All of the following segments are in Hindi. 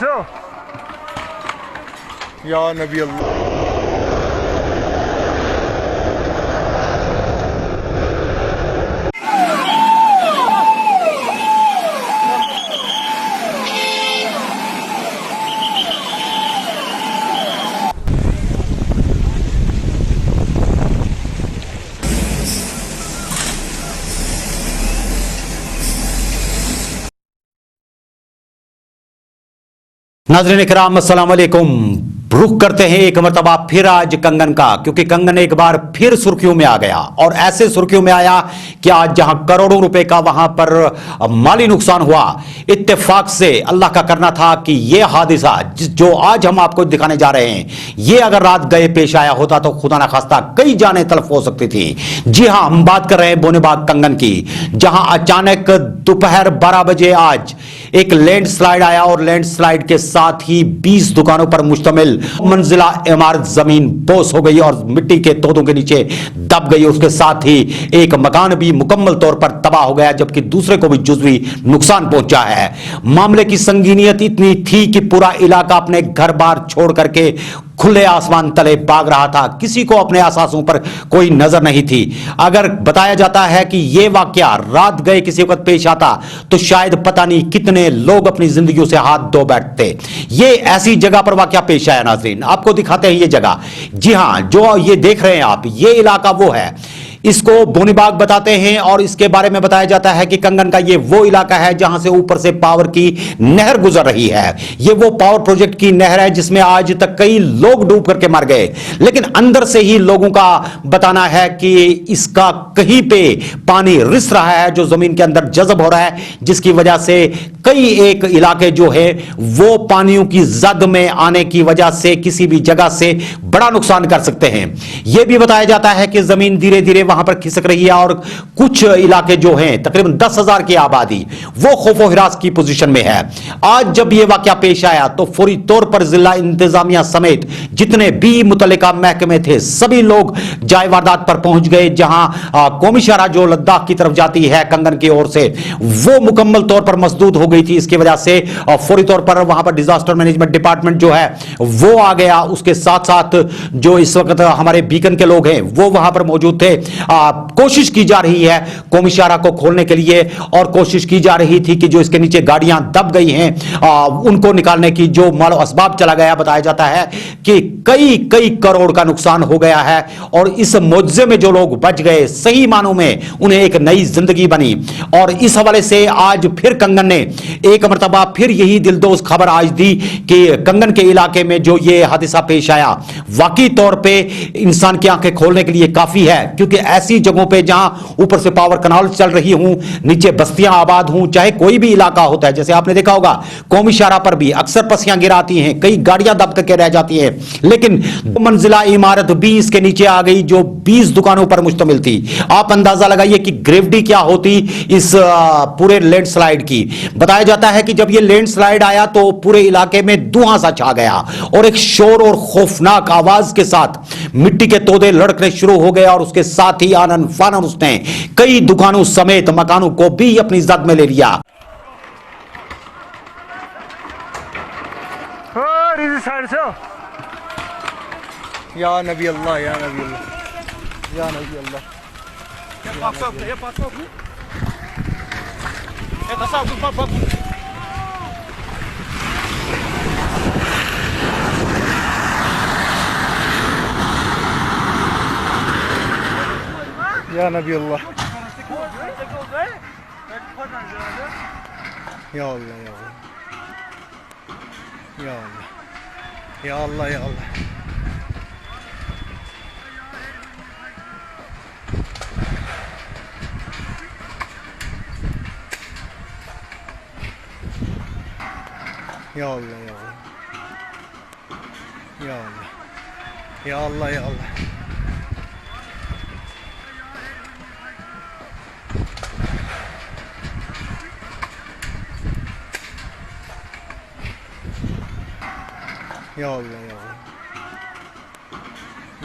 साइड से हो या नबी अल्लाह। नाज़रीन इकराम अस्सलाम वालेकुम। रुख करते हैं एक मरतबा फिर आज कंगन का, क्योंकि कंगन एक बार फिर सुर्खियों में आ गया और ऐसे सुर्खियों में आया कि आज जहां करोड़ों रुपए का वहां पर माली नुकसान हुआ, इत्तेफाक से अल्लाह का करना था कि यह हादिसा जो आज हम आपको दिखाने जा रहे हैं, यह अगर रात गए पेश आया होता तो खुदा ना खास्ता कई जानें तलफ हो सकती थी। जी हां, हम बात कर रहे हैं बोनेबाग कंगन की, जहां अचानक दोपहर 12 बजे आज एक लैंडस्लाइड आया और लैंडस्लाइड के साथ ही 20 दुकानों पर मुश्तमिल मंजिला इमारत जमीन बोस हो गई और मिट्टी के तोदों के नीचे दब गई। उसके साथ ही एक मकान भी मुकम्मल तौर पर तबाह हो गया, जबकि दूसरे को भी जुज़वी नुकसान पहुंचा है। मामले की संगीनियत इतनी थी कि पूरा इलाका अपने घर बार छोड़ करके खुले आसमान तले भाग रहा था। किसी को अपने आसासों पर कोई नजर नहीं थी। अगर बताया जाता है कि यह वाकया रात गए किसी वक्त पेश आता तो शायद पता नहीं कितने लोग अपनी जिंदगियों से हाथ धो बैठते। यह ऐसी जगह पर वाकया पेश आया। नाज़रीन, आपको दिखाते हैं यह जगह। जी हां, जो ये देख रहे हैं आप, यह इलाका वो है, इसको बोनीबाग बताते हैं और इसके बारे में बताया जाता है कि कंगन का ये वो इलाका है जहां से ऊपर से पावर की नहर गुजर रही है। ये वो पावर प्रोजेक्ट की नहर है जिसमें आज तक कई लोग डूब करके मर गए, लेकिन अंदर से ही लोगों का बताना है कि इसका कहीं पे पानी रिस रहा है जो जमीन के अंदर जज़ब हो रहा है, जिसकी वजह से कई एक इलाके जो है वो पानियों की जद में आने की वजह से किसी भी जगह से बड़ा नुकसान कर सकते हैं। यह भी बताया जाता है कि जमीन धीरे धीरे वहां पर खिसक रही है और कुछ इलाके जो हैं तकरीबन 10,000 की आबादी वो खौफो हिरास की पोजीशन में है। आज जब यह वाकया पेश आया तो फौरी तौर पर जिला इंतजामिया समेत जितने भी मुतल्लिका महकमे थे सभी लोग जाए वारदात पर पहुंच गए। जहां कौमी शाहरा जो लद्दाख की तरफ जाती है कंगन की ओर से, वो मुकम्मल तौर पर मसदूद हो गई थी। इसकी वजह से फौरी तौर पर वहां पर डिजास्टर मैनेजमेंट डिपार्टमेंट जो है वो आ गया। उसके साथ साथ जो इस वक्त हमारे बीकन के लोग हैं वो वहां पर मौजूद थे। कोशिश की जा रही है कौमी शाहरा को खोलने के लिए और कोशिश की जा रही थी कि जो इसके नीचे गाड़ियां दब गई हैं उनको निकालने की जो मालो असबाब चला गया। बताया जाता है कि कई कई करोड़ का नुकसान हो गया है और इस मुआवजे में जो लोग बच गए सही मानों में उन्हें एक नई जिंदगी बनी। और इस हवाले से आज फिर कंगन ने एक मरतबा फिर यही दिलदोज खबर आज दी कि कंगन के इलाके में जो ये हादसा पेश आया वाकई तौर पे इंसान की आंखें खोलने के लिए काफी है, क्योंकि ऐसी जगहों पे जहां ऊपर से पावर कनाल चल रही हूं, नीचे बस्तियां आबाद हूं, चाहे कोई भी इलाका होता है, जैसे आपने देखा होगा कौमी शाहरा पर भी अक्सर पसियां गिराती हैं, कई गाड़ियां दब करके रह जाती हैं, लेकिन मंजिला इमारत भी इसके नीचे आ गई जो 20 दुकानों पर मुश्तमिल थी। आप अंदाजा लगाइए कि ग्रेविटी क्या होती इस पूरे लैंडस्लाइड की। बताया जाता है कि जब यह लैंडस्लाइड आया तो पूरे इलाके में धुआं सा छा गया और एक शोर और खौफनाक आवाज के साथ मिट्टी के तोदे लड़कने शुरू हो गए और उसके साथ ही आनन फानन उसने कई दुकानों समेत मकानों को भी अपनी जद में ले लिया। साइड से हो या नबी अल्लाह, या नबी अल्लाह, या नबी अल्लाह। या नबी अल्लाह, या अल्लाह, या अल्लाह, या अल्लाह, या अल्लाह, या अल्लाह, या अल्लाह, या अल्लाह, या अल्लाह, या अल्लाह,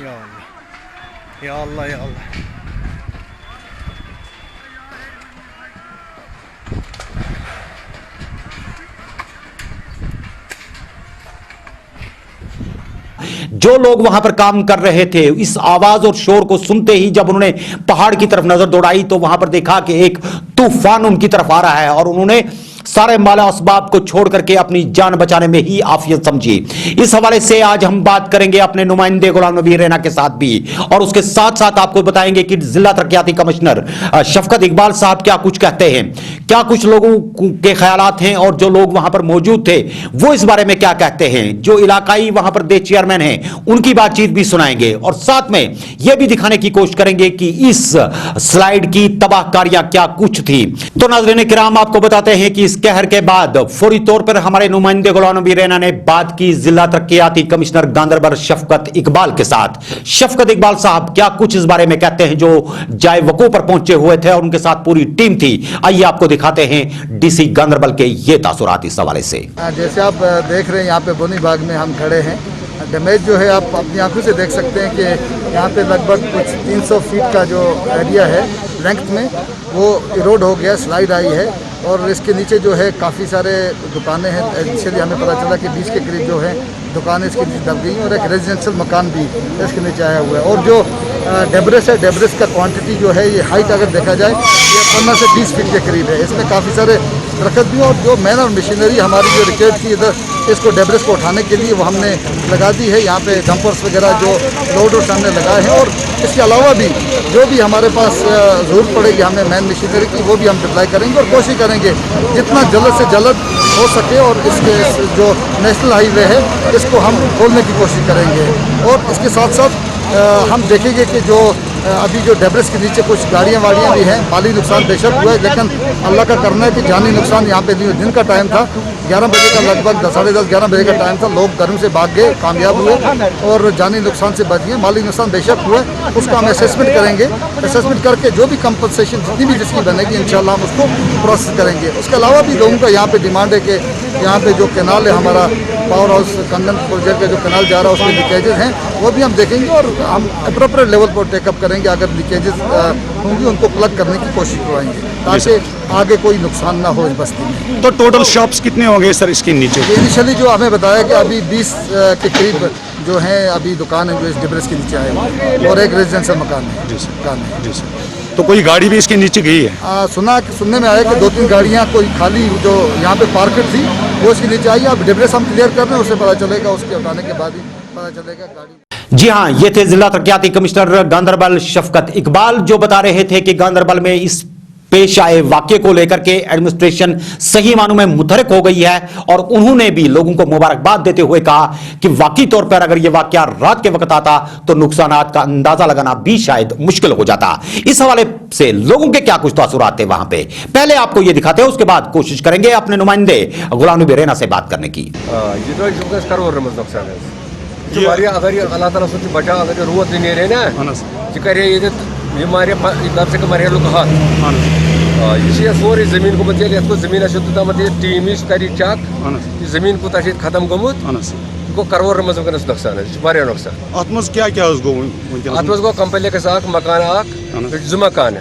या अल्लाह, या अल्लाह, या अल्लाह, जो लोग वहां पर काम कर रहे थे इस आवाज और शोर को सुनते ही जब उन्होंने पहाड़ की तरफ नजर दौड़ाई तो वहां पर देखा कि एक तूफान उनकी तरफ आ रहा है और उन्होंने सारे माला असबाब को छोड़ करके अपनी जान बचाने में ही आफियत समझी। इस हवाले से आज हम बात करेंगे अपने नुमाइंदे गुलाम नबी रैना के साथ भी, और उसके साथ साथ आपको बताएंगे कि जिला तरक्याती कमिश्नर शफकत इकबाल साहब क्या कुछ कहते हैं, क्या कुछ लोगों के ख्यालात हैं, और जो लोग वहां पर मौजूद थे वो इस बारे में क्या कहते हैं। जो इलाकाई वहां पर दे चेयरमैन हैं उनकी बातचीत भी सुनाएंगे, और साथ में यह भी दिखाने की कोशिश करेंगे कि इस स्लाइड की तबाहकारियां क्या कुछ थी। तो नाज़रीन किराम, आपको बताते हैं कि इस कहर के बाद फौरी तौर पर हमारे नुमाइंदे गुलाम नबी रैना ने बात की जिला तरक्याती कमिश्नर गांधरबल शफकत इकबाल के साथ। शफकत इकबाल साहब क्या कुछ इस बारे में कहते हैं, जो जाए वकू पर पहुंचे हुए थे और उनके साथ पूरी टीम थी। आइए आपको दिखाते हैं डीसी गांधरबल के ये तासुरात इस हवाले से। जैसे आप देख रहे हैं यहाँ पे बोनी बाग में हम खड़े हैं। डैमेज जो है आप अपनी आंखों से देख सकते हैं कि यहाँ पे लगभग कुछ 300 फीट का जो एरिया है लेंथ में वो इरोड हो गया, स्लाइड आई है, और इसके नीचे जो है काफ़ी सारे दुकानें हैं। इनिशियली हमें पता चला कि 20 के करीब जो है दुकानें इसके नीचे दब गई और एक रेजिडेंशियल मकान भी इसके नीचे आया हुआ है। और जो डेब्रिस है, डेब्रिस का क्वांटिटी जो है, ये हाइट अगर देखा जाए ये 15 से 20 फीट के करीब है। इसमें काफ़ी सारे दरख्त भी, और जो मैन और मशीनरी हमारी जो रिक्वेस्ट थी इधर इसको डेब्रिस को उठाने के लिए वो हमने लगा दी है। यहाँ पे डंपर्स वगैरह जो लोडर्स हमने लगाए हैं, और इसके अलावा भी जो भी हमारे पास ज़रूरत पड़ेगी हमें मैन मशीनरी की वो भी हम डिप्लाई करेंगे, और कोशिश करेंगे जितना जल्द से जल्द हो सके। और इसके जो नेशनल हाईवे है इसको हम खोलने की कोशिश करेंगे। और इसके साथ साथ हम देखेंगे कि जो अभी जो डेब्रिस के नीचे कुछ गाड़ियाँ वाड़ियाँ भी हैं, माली नुकसान बेशक हुआ है, लेकिन अल्लाह का करना है कि जानी नुकसान यहाँ पे नहीं हुआ। दिन का टाइम था, 11 बजे का, लगभग 10-10:30 11 बजे का टाइम था। लोग घर से भाग गए, कामयाब हुए और जानी नुकसान से बच गए। माली नुकसान बेशक हुआ है, उसका हम असेसमेंट करेंगे। असेसमेंट करके जो भी कंपनसेशन जितनी भी जिसकी बनेगी इंशाल्लाह हम उसको प्रोसेस करेंगे। उसके अलावा भी लोगों का यहाँ पे डिमांड है कि यहाँ पे जो कैनाल है हमारा पावर हाउस कंगन प्रोजेक्ट का जो कैनाल जा रहा है उसमें लीकेजेस हैं, वो भी हम देखेंगे और हम अप्रोप्रिएट लेवल पर टेकअप करेंगे। अगर लीकेजेस होंगी उनको प्लग करने की कोशिश करवाएंगे ताकि आगे कोई नुकसान ना हो इस बस्ती में। तो टोटल शॉप्स कितने होंगे सर इसके नीचे? इनिशियली जो हमें बताया कि अभी 20 के करीब जो हैं अभी दुकान है जो इस डिब्रिस के नीचे आए हैं, और एक रेजिडेंशियल मकान है। जी सर। मकान है। जी सर। तो कोई गाड़ी भी इसके नीचे गई है? सुनने में आया कि 2-3 गाड़ियाँ कोई खाली जो यहाँ पे पार्केट थी वो इसके नीचे आई। अब डिब्रिस हम क्लियर कर रहे हैं, उससे पता चलेगा, उसके हटाने के बाद ही पता चलेगा गाड़ी। जी हां, ये थे जिला तरक्याती कमिश्नर गांधरबल शफकत इकबाल, जो बता रहे थे कि गांधरबल में इस पेश आए वाक्य को लेकर के एडमिनिस्ट्रेशन सही मानों में मुतहरिक हो गई है, और उन्होंने भी लोगों को मुबारकबाद देते हुए कहा कि वाकई तौर पर अगर यह वाकया रात के वक्त आता तो नुकसानात का अंदाजा लगाना भी शायद मुश्किल हो जाता। इस हवाले से लोगों के क्या कुछ तासुरात थे वहां पे, पहले आपको यह दिखाते हैं, उसके बाद कोशिश करेंगे अपने नुमाइंदे गुलाम नबी रैना से बात करने की। अगर ये अल्लाह ताला सोच बचा, अगर ये रोज नहीं रहे ना करे ये बीमारी कम से कम मरे लोग हाथ ये सोरे जमीन को ये जमीन तम टीम कर चक जमीन को खत्म गोमुत गो करोड़ मज नुकसान नुकसान क्या क्या गो कम्प्लेक्स मकान जु मकान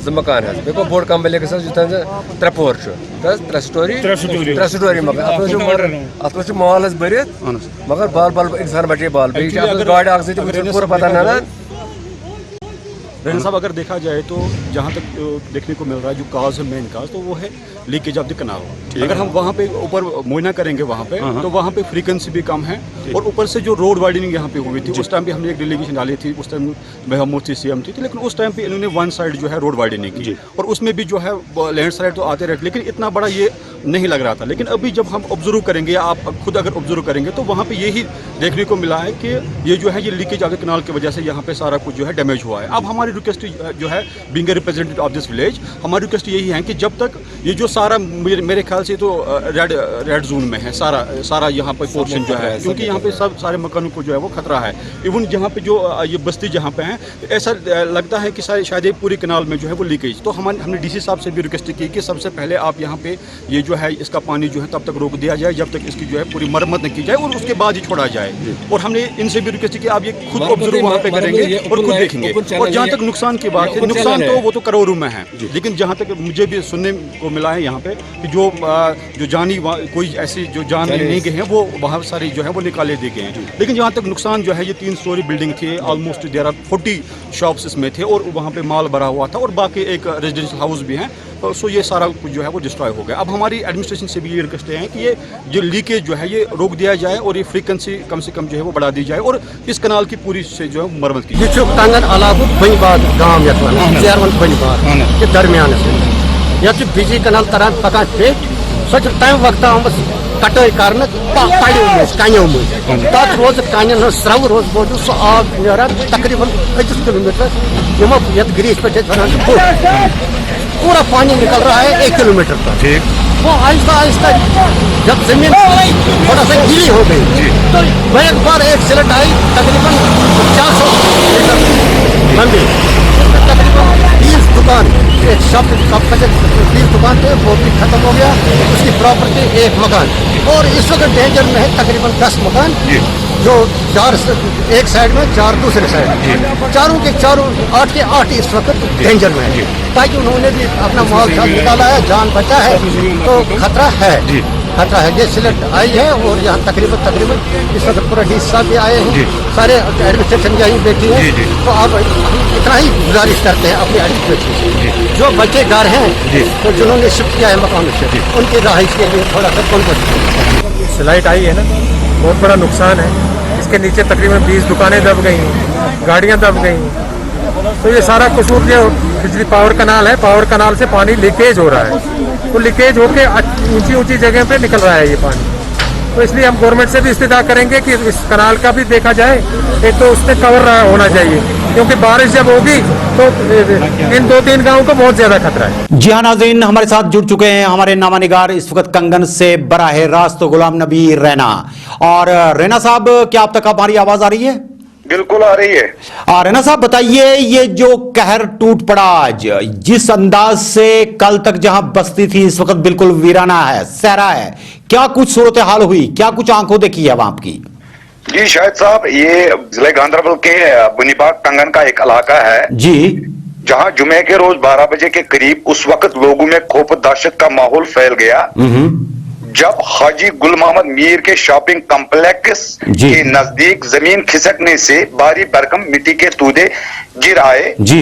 जु मकान गो बोर्ड कम्प्लेक्स 3 पोर 3 स्टोरी मकान अत माल भरत मगर बाल बाल इंसान बचे बाल गाड़ी पूरा पता ना। रैना साहब, अगर देखा जाए तो जहाँ तक देखने को मिल रहा है जो काज है, मेन काज तो वो है लीकेज ऑफ द कनाल। अगर हम वहाँ पे ऊपर मुआयना करेंगे वहाँ पे तो वहाँ पे फ्रीक्वेंसी भी कम है, और ऊपर से जो रोड वाइडनिंग यहाँ पे हुई थी उस टाइम पे हमने एक डेलीगेशन डाली थी, उस टाइम महमूद CM थी, लेकिन उस टाइम पे इन्होंने वन साइड जो है रोड वाइडनिंग की, और उसमें भी जो है लैंड स्लाइड तो आते रहते, लेकिन इतना बड़ा ये नहीं लग रहा था। लेकिन अभी जब हम ऑब्जर्व करेंगे या आप खुद अगर ऑब्जर्व करेंगे तो वहाँ पे यही देखने को मिला है कि ये जो है ये लीकेज ऑफ द कनाल की वजह से यहाँ पे सारा कुछ जो है डैमेज हुआ है। अब हमारी रिक्वेस्ट जो है being a representative of this village, हमारी रिक्वेस्ट यही है कि जब तक ये जो सारा मेरे ख्याल से तो रेड जोन में है सारा यहाँ पे पोर्शन जो है, क्योंकि यहाँ पे सब सारे मकानों को जो है वो खतरा है। इवन जहाँ पे जो ये बस्ती जहाँ पे है ऐसा लगता है कि शायद ये पूरी कनाल में जो है वो लीकेज। तो हमने DC साहब से भी रिक्वेस्ट की कि सबसे पहले आप यहाँ पे ये जो है इसका पानी जो है तब तक रोक दिया जाए जब तक इसकी जो है पूरी मरम्मत न की जाए, और उसके बाद ही छोड़ा जाए। और हमने इनसे भी रिक्वेस्ट की कि आप ये खुद ऑब्जर्व वहाँ पे करेंगे और खुद देखेंगे। और जहाँ तक तक नुकसान की बात है, नुकसान तो वो तो करोड़ों में है, लेकिन जहाँ तक मुझे भी सुनने को मिला है यहाँ पे कि जो जानी कोई ऐसी जो जान नहीं गए हैं वो बहुत सारी जो है वो निकाले दे गए हैं। लेकिन जहाँ तक नुकसान जो है, ये 3 स्टोरी बिल्डिंग थी, ऑलमोस्ट देयर आर 40 शॉप्स इसमें थे और वहाँ पे माल भरा हुआ था और बाकी एक रेजिडेंशियल हाउस भी है। सो ये सारा कुछ जो है वो डिस्ट्रॉय हो गया। अब हमारी एडमिनिस्ट्रेशन से भी ये रिक्वेस्ट है कि ये जो लीकेज जो है ये रोक दिया जाए और ये फ्रीक्वेंसी कम से कम जो है वो बढ़ा दी जाए और इस कनाल की पूरी से जो है मरम्मत की जाए। कंगन अलावा बनीबाद गांव बनीबाद के दरमियान ये बिजली कनाल तरह पकान पे सो तम वक्त कटाई कर तथ रोज कन स्रव रोज बोझ सो आब नान तकरीबन 1 किलोमीटर ये ग्रीस पे पूरा पानी निकल रहा है 1 किलोमीटर तक। वो आहिस्ता आहिस्ता जब जमीन थोड़ा सा गीली हो गई तो एक बार एक सिलट आई तकरीबन 400 मीटर लंबी, तकरीबन 20 दुकान, एक शॉप 20 दुकान थे वो भी खत्म हो गया, उसकी प्रॉपर्टी 1 मकान और इस वक्त डेंजर में है तकरीबन 10 मकान जो 4 एक साइड में 4 दूसरे साइड, चारों के चारों 8 के 8 इस वक्त डेंजर में है। ताकि उन्होंने भी अपना माल निकाला है, जान बचा है तो खतरा है, खतरा है। ये सिलेक्ट आई है और यहाँ तकरीबन इस वक्त पूरा हिस्सा भी आए हैं, सारे एडमिनिस्ट्रेशन यहीं बैठी है। तो आप इतना ही गुजारिश करते हैं अपनी एडमिनिस्ट्रेशन जो बच्चे घर हैं तो जिन्होंने शिफ्ट किया है मकान से उनकी रहाइश के लिए थोड़ा सा कौन स्लाइड आई है ना, बहुत बड़ा नुकसान है। इसके नीचे तकरीबन 20 दुकानें दब गई हैं, गाड़ियां दब गई हैं। तो ये सारा कसूर जो बिजली पावर कनाल है, पावर कनाल से पानी लीकेज हो रहा है, तो लीकेज होके ऊंची ऊंची जगह पे निकल रहा है ये पानी। तो इसलिए हम गवर्नमेंट से भी इस्तेदा करेंगे कि इस कनाल का भी देखा जाए, एक तो उस पर कवर होना चाहिए क्योंकि बारिश जब होगी तो इन 2-3 गाँव को बहुत ज्यादा खतरा है। जी हाँ नाज़रीन, हमारे साथ जुड़ चुके हैं हमारे नामानिगार इस वक्त कंगन से बराह रास्त गुलाम नबी रैना। और रैना साहब, क्या आप तक हमारी आवाज आ रही है? बिल्कुल आ रही है। रैना साहब बताइए, ये जो कहर टूट पड़ा आज, जिस अंदाज से कल तक जहां बस्ती थी इस वक्त बिल्कुल वीराना है, सहरा है, क्या कुछ सूरत हाल हुई, क्या कुछ आंखों देखी है वहां आपकी? जी शाहिद साहब, ये जिले गांधरबल के बुनीबाग कंगन का एक इलाका है जी, जहां जुमे के रोज 12 बजे के करीब उस वक्त लोगों में खौफ दहशत का माहौल फैल गया जब हाजी गुल मोहम्मद मीर के शॉपिंग कॉम्प्लेक्स के नजदीक जमीन खिसकने से भारी भरकम मिट्टी के तूदे गिर आए जी,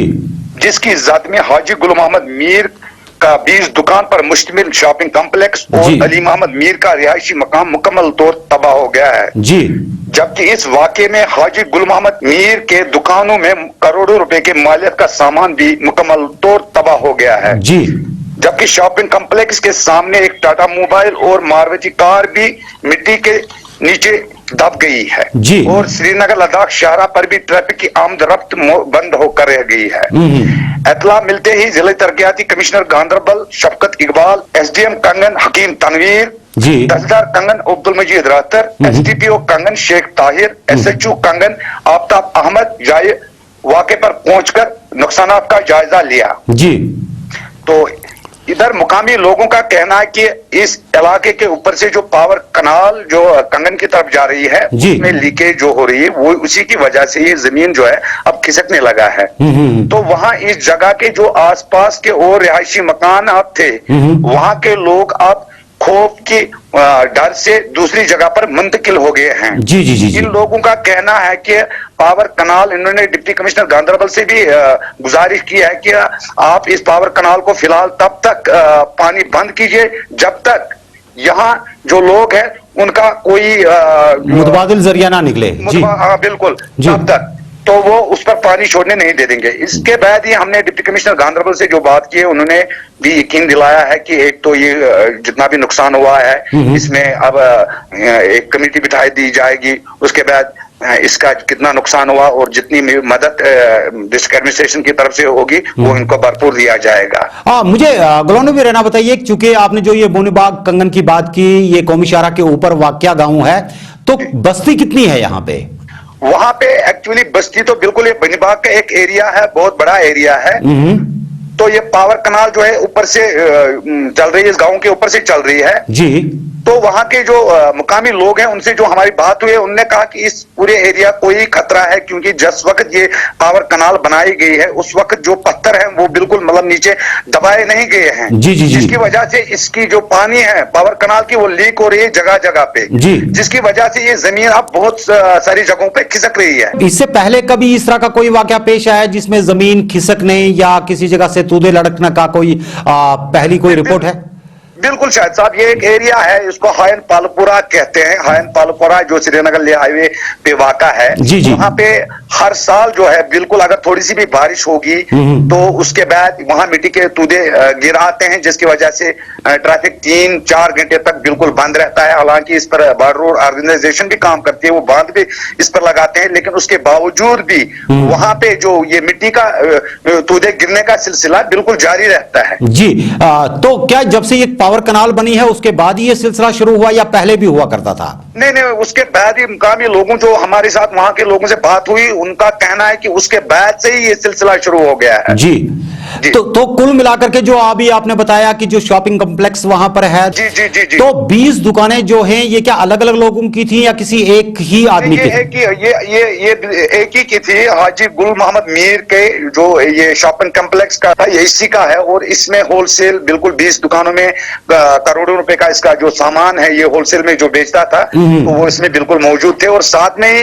जिसकी जद में हाजी गुल मोहम्मद मीर का 20 दुकान पर मुश्तमिल शॉपिंग कॉम्प्लेक्स और अली मोहम्मद मीर का रिहायशी मकान मुकम्मल तौर तबाह हो गया है जी। जबकि इस वाक़े में हाजी गुल मोहम्मद मीर के दुकानों में करोड़ों रुपए के मालियत का सामान भी मुकम्मल तौर तबाह हो गया है जी। जबकि शॉपिंग कॉम्प्लेक्स के सामने एक टाटा मोबाइल और मारुति कार भी मिट्टी के नीचे दब गई है जी। और श्रीनगर लद्दाख शाहरा पर भी ट्रैफिक की आमद रफ्त बंद होकर रह गई है। इत्तला मिलते ही जिला तरक्याती कमिश्नर गांधरबल शफकत इकबाल, SDM कंगन हकीम तनवीर, तहसीलदार कंगन अब्दुल मजीद रातर, SDPO कंगन शेख ताहिर, SHO कंगन आफ्ताब अहमद जाए वाक़े पर पहुंचकर नुकसान का जायजा लिया जी। तो इधर मुकामी लोगों का कहना है कि इस इलाके के ऊपर से जो पावर कनाल जो कंगन की तरफ जा रही है उसमें लीकेज जो हो रही है वो उसी की वजह से ये जमीन जो है अब खिसकने लगा है। तो वहां इस जगह के जो आसपास के और रिहायशी मकान थे वहां के लोग अब खौफ की डर से दूसरी जगह पर मुंतकिल हो गए हैं जी जी जी। इन लोगों का कहना है कि पावर कनाल, इन्होंने डिप्टी कमिश्नर गांधरबल से भी गुजारिश की है कि आप इस पावर कनाल को फिलहाल तब तक पानी बंद कीजिए जब तक यहाँ जो लोग हैं उनका कोई मुतबादिल जरिया ना निकले जी। हाँ बिल्कुल, तब तक तो वो उस पर पानी छोड़ने नहीं दे देंगे। इसके बाद ही हमने डिप्टी कमिश्नर गांधरबल से जो बात की है उन्होंने भी यकीन दिलाया है कि एक तो ये जितना भी नुकसान हुआ है इसमें अब एक कमेटी बिठाई दी जाएगी, उसके बाद इसका कितना नुकसान हुआ और जितनी मदद डिस्ट्रिक्ट एडमिनिस्ट्रेशन की तरफ से होगी वो इनको भरपूर दिया जाएगा। मुझे गुलाम नबी रहना बताइए, चूंकि आपने जो ये बुनीबाग कंगन की बात की, ये कौमी शाहरा के ऊपर वाक़या गाँव है, तो बस्ती कितनी है यहाँ पे? वहां पे एक्चुअली बस्ती तो बिल्कुल ये बनीबाग का एक एरिया है, बहुत बड़ा एरिया है। तो ये पावर कनाल जो है ऊपर से चल रही है, इस गांव के ऊपर से चल रही है जी। तो वहां के जो मुकामी लोग हैं उनसे जो हमारी बात हुई है, उनने कहा कि इस पूरे एरिया कोई खतरा है, क्योंकि जिस वक्त ये पावर कनाल बनाई गई है उस वक्त जो पत्थर हैं वो बिल्कुल मतलब नीचे दबाए नहीं गए हैं। जी जी जी। जिसकी वजह से इसकी जो पानी है पावर कनाल की वो लीक हो रही है जगह जगह पे जी, जिसकी वजह से ये जमीन अब बहुत सारी जगहों पे खिसक रही है। इससे पहले कभी इस तरह का कोई वाकया पेश आया जिसमें जमीन खिसकने या किसी जगह से तूदे लड़कने का कोई पहली कोई रिपोर्ट है? बिल्कुल शायद साहब, ये एक एरिया है, इसको हायन पालपुरा कहते हैं। हायन पालपुरा जो श्रीनगर ले हाईवे पे वाका है। जी जी। वहां पे हर साल जो है बिल्कुल अगर थोड़ी सी भी बारिश होगी तो उसके बाद वहां मिट्टी के तूदे गिर आते हैं, जिसकी वजह से ट्रैफिक 3-4 घंटे तक बिल्कुल बंद रहता है। हालांकि इस पर बॉर्डर रोड ऑर्गेनाइजेशन भी काम करती है, वो बांध भी इस पर लगाते हैं, लेकिन उसके बावजूद भी वहां पे जो ये मिट्टी का तूदे गिरने का सिलसिला बिल्कुल जारी रहता है। जी, तो क्या जब से ये पावर कनाल बनी है उसके बाद ही ये सिलसिला शुरू हुआ या पहले भी हुआ करता था? नहीं, उसके बाद ही मुकामी लोगों जो हमारे साथ वहां के लोगों से बात हुई, उनका कहना है कि उसके बाद से ही ये सिलसिला शुरू हो गया है। जी, तो कुल मिलाकर के जो अभी आपने बताया कि जो शॉपिंग कॉम्प्लेक्स वहां पर है, जी जी जी जी, तो 20 दुकानें जो हैं ये क्या अलग अलग लोगों की थी या किसी एक ही आदमी की? ये एक ही की थी। हाजी गुल मोहम्मद मीर के जो ये शॉपिंग कॉम्प्लेक्स का था ये इसी का है, और इसमें होलसेल बिल्कुल 20 दुकानों में करोड़ों रुपए का इसका जो सामान है ये होलसेल में जो बेचता था तो वो इसमें बिल्कुल मौजूद थे। और साथ में ही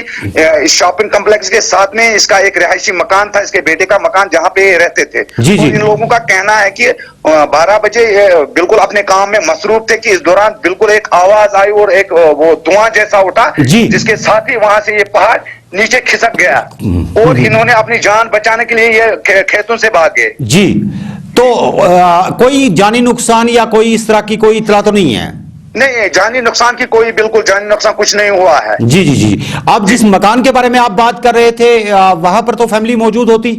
इस शॉपिंग कॉम्प्लेक्स के साथ में इसका एक रिहायशी मकान था, इसके बेटे का मकान, जहां पे ये रहते थे। जी, तो जी। इन लोगों का कहना है कि 12 बजे बिल्कुल अपने काम में मसरूफ थे कि इस दौरान बिल्कुल एक आवाज आई और एक वो धुआं जैसा उठा, जिसके साथ ही वहां से ये पहाड़ नीचे खिसक गया और इन्होंने अपनी जान बचाने के लिए ये खेतों से भाग गए। जी, तो कोई जानी नुकसान या कोई इस तरह की कोई इतला तो नहीं है? नहीं, जानी नुकसान की कोई बिल्कुल जानी नुकसान कुछ नहीं हुआ है। जी जी जी। अब जिस मकान के बारे में आप बात कर रहे थे वहां पर तो फैमिली मौजूद होती?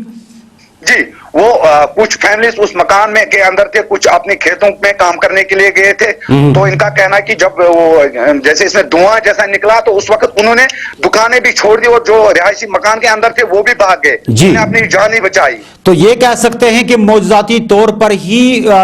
जी, वो कुछ फैमिलीज उस मकान में के अंदर थे, कुछ अपने खेतों में काम करने के लिए गए थे। तो इनका कहना है कि जब वो जैसे इसमें धुआं जैसा निकला तो उस वक्त उन्होंने दुकानें भी छोड़ दी और जो रिहायशी मकान के अंदर थे वो भी भाग गए, उन्होंने अपनी जान ही बचाई। तो ये कह सकते हैं कि मौजूदाती तौर पर ही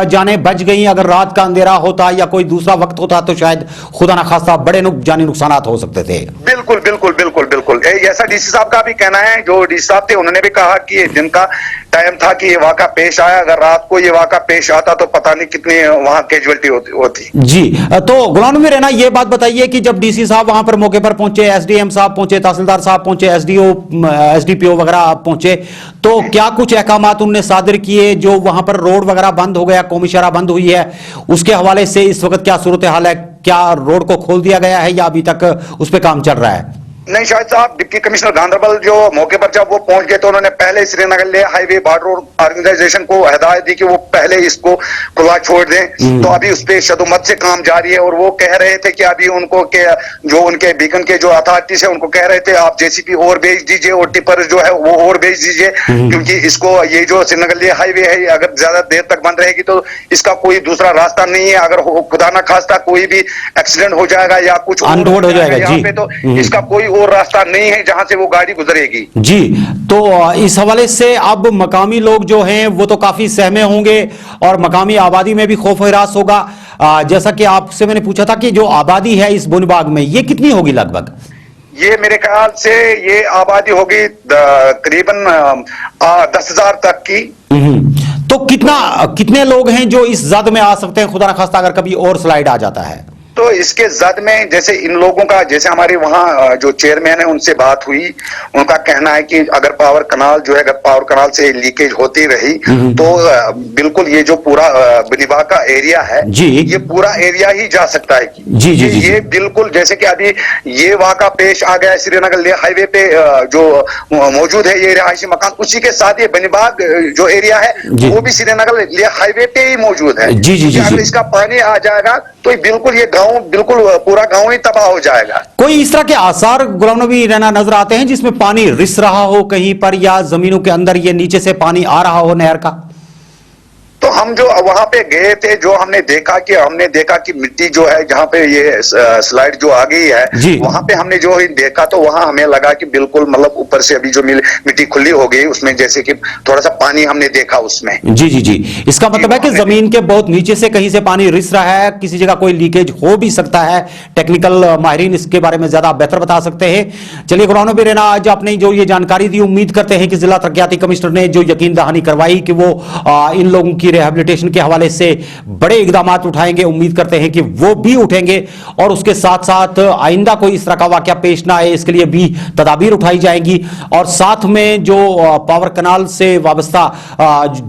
जाने बच गई। अगर रात का अंधेरा होता या कोई दूसरा वक्त होता तो शायद खुदा ना खास्ता बड़े जानी नुकसान हो सकते थे। बिल्कुल बिल्कुल बिल्कुल बिल्कुल ऐसा डीसी साहब का भी कहना है। जो डीसी साहब थे उन्होंने भी कहा कि ये दिन का टाइम था कि ये वाका पेश आया, अगर रात को ये वाका पेश आता तो पता नहीं कितनी वहां कैजुअलिटी होती। जी, तो गुलाम नबी रैना ये बात बताइए कि जब डीसी साहब वहां पर मौके पर पहुंचे, एसडीएम साहब पहुंचे, तहसीलदार साहब पहुंचे, एसडीपीओ वगैरह पहुंचे, तो क्या कुछ अहकामात उनने सादर किए? जो वहां पर रोड वगैरह बंद हो गया, कौमी शहरा बंद हुई है, उसके हवाले से इस वक्त क्या सूरत हाल है? क्या रोड को खोल दिया गया है या अभी तक उस पर काम चल रहा है? नहीं शायद साहब, डिप्टी कमिश्नर गांधरबल जो मौके पर जब वो पहुंच गए तो उन्होंने पहले श्रीनगर ले हाईवे बॉर्डर रोड ऑर्गेनाइजेशन को हिदायत दी कि वो पहले इसको खुला छोड़ दें। तो अभी उस पर शदुमत से काम जारी है और वो कह रहे थे कि अभी उनको जो उनके बीकन के जो अथॉरिटीज है उनको कह रहे थे आप जेसीपी और भेज दीजिए और टिपर जो है वो और भेज दीजिए, क्योंकि इसको ये जो श्रीनगर ले हाईवे है अगर ज्यादा देर तक बंद रहेगी तो इसका कोई दूसरा रास्ता नहीं है। अगर खुदा ना खास्ता कोई भी एक्सीडेंट हो जाएगा या कुछ अनरोड हो जाएगा यहाँ पे तो इसका कोई और रास्ता नहीं है जहां से वो गाड़ी गुजरेगी। जी, तो इस हवाले से अब मकामी लोग जो हैं वो तो काफी सहमे होंगे और मकामी आबादी में भी खौफ हिरास होगा। जैसा कि आपसे मैंने पूछा था कि जो आबादी है इस बुनबाग में ये कितनी होगी लगभग? ये मेरे ख्याल से ये आबादी होगी करीबन 10,000 तक की। तो कितने लोग हैं जो इस जद में आ सकते हैं खुदा न खास्ता अगर कभी और स्लाइड आ जाता है? तो इसके जद में जैसे इन लोगों का, जैसे हमारे वहाँ जो चेयरमैन है उनसे बात हुई, उनका कहना है कि अगर पावर कनाल जो है, अगर पावर कनाल से लीकेज होती रही तो बिल्कुल ये जो पूरा बनीबाग का एरिया है ये पूरा एरिया ही जा सकता है। जी, जी, ये बिल्कुल जैसे कि अभी ये वाक़ा पेश आ गया है श्रीनगर ले हाईवे पे जो मौजूद है ये रिहायशी मकान, उसी के साथ ये बनीबाग जो एरिया है वो भी श्रीनगर ले हाईवे पे ही मौजूद है। अगर इसका पानी आ जाएगा तो बिल्कुल ये गांव बिल्कुल पूरा गांव ही तबाह हो जाएगा। कोई इस तरह के आसार गुलाम नबी रैना नजर आते हैं जिसमें पानी रिस रहा हो कहीं पर या जमीनों के अंदर ये नीचे से पानी आ रहा हो नहर का? तो हम जो वहां पे गए थे, जो हमने देखा कि मिट्टी जो है जहाँ पे ये स्लाइड जो आ गई है, वहां पे हमने जो देखा तो वहां हमें लगा कि बिल्कुल मतलब ऊपर से अभी जो मिट्टी खुली हो गई, उसमें जैसे कि थोड़ा सा पानी हमने देखा उसमें। जी जी जी, इसका मतलब है कि जमीन के बहुत नीचे से कहीं से पानी रिस रहा है, किसी जगह कोई लीकेज हो भी सकता है। टेक्निकल माहिरीन इसके बारे में ज्यादा बेहतर बता सकते हैं। चलिए गुलाम नबी रैना, आज आपने जो ये जानकारी दी, उम्मीद करते हैं कि जिला तरक्याती कमिश्नर ने जो यकीन दहानी करवाई कि वो इन लोगों की रिहैबिलिटेशन के हवाले से बड़े इकदाम उठाएंगे, उम्मीद करते हैं कि वो भी उठेंगे और उसके साथ साथ आइंदा कोई इस तरह का वाकया पेश ना आए, इसके लिए भी तदाबीर उठाई जाएंगी। और साथ में जो पावर कनाल से वाबस्ता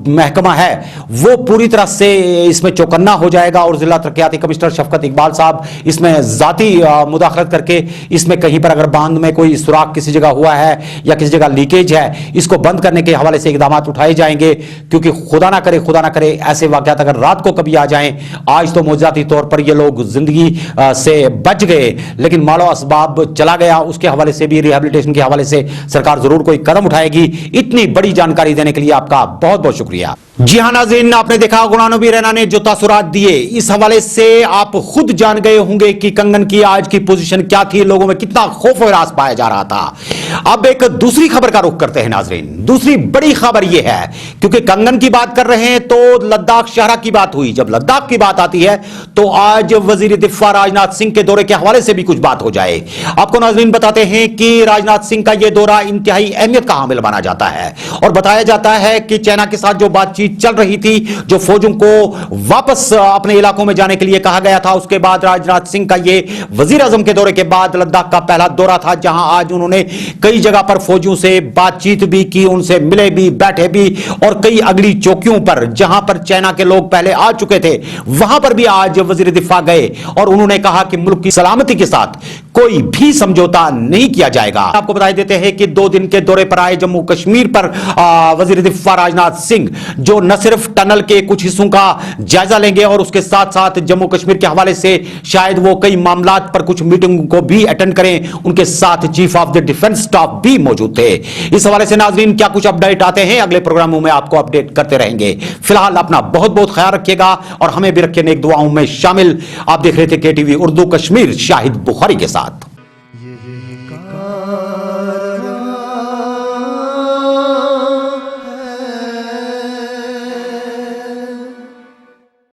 महकमा है वो पूरी तरह से इसमें चौकन्ना हो जाएगा और जिला तरक्याती कमिश्नर शफकत इकबाल साहब इसमें जाती मुदाखलत करके इसमें कहीं पर अगर बांध में कोई सुराख किसी जगह हुआ है या किसी जगह लीकेज है, इसको बंद करने के हवाले से इकदाम उठाए जाएंगे। क्योंकि खुदा ना करे ऐसे वाकयात अगर रात को कभी आ जाएं, आज तो मौजूदाती तौर पर ये लोग जिंदगी से बच गए, लेकिन मालो असबाब चला गया, उसके हवाले से भी रिहैबिलिटेशन के हवाले से सरकार जरूर कोई कदम उठाएगी। इतनी बड़ी जानकारी देने के लिए आपका बहुत बहुत शुक्रिया। जी हां नाज़रीन, आपने देखा गुलाम नबी रैना ने जो तासुरात दिए, इस हवाले से आप खुद जान गए होंगे कि कंगन की आज की पोजीशन क्या थी, लोगों में कितना खौफ और रास पाया जा रहा था। अब एक दूसरी खबर का रुख करते हैं नाज़रीन। दूसरी बड़ी खबर यह है, क्योंकि कंगन की बात कर रहे हैं तो लद्दाख शहरा की बात हुई, जब लद्दाख की बात आती है तो आज वजीर दिफा राजनाथ सिंह के दौरे के हवाले से भी कुछ बात हो जाए। आपको नाज़रीन बताते हैं कि राजनाथ सिंह का यह दौरा इंतहाई अहमियत का हामिल माना जाता है और बताया जाता है कि चाइना के साथ जो बातचीत चल रही थी, जो फौजों को वापस अपने इलाकों में जाने के लिए कहा गया था, उसके बाद राजनाथ सिंह का यह वजीर आजम के दौरे के बाद लद्दाख का पहला दौरा था, जहां आज उन्होंने कई जगह पर फौजियों से बातचीत भी की, उनसे मिले भी, बैठे भी और कई अगली चौकियों पर जहां पर चाइना के लोग पहले आ चुके थे वहां पर भी आज वजीर दिफा गए और उन्होंने कहा कि मुल्क की सलामती के साथ कोई भी समझौता नहीं किया जाएगा। आपको बता देते हैं कि 2 दिन के दौरे पर आए जम्मू कश्मीर पर वजीर दिफा राजनाथ सिंह जो न सिर्फ टनल के कुछ हिस्सों का जायजा लेंगे और उसके साथ साथ जम्मू कश्मीर के हवाले से शायद वो कई मामलात पर कुछ मीटिंग को भी अटेंड करें, उनके साथ chief of the defence staff भी मौजूद थे। इस हवाले से नाजरीन क्या कुछ अपडेट आते हैं, अगले प्रोग्रामों में आपको अपडेट करते रहेंगे। फिलहाल अपना बहुत बहुत ख्याल रखिएगा और हमें भी रखिए नेक दुआओं में शामिल। आप देख रहे थे KTV उर्दू कश्मीर शाहिद बुखारी के साथ।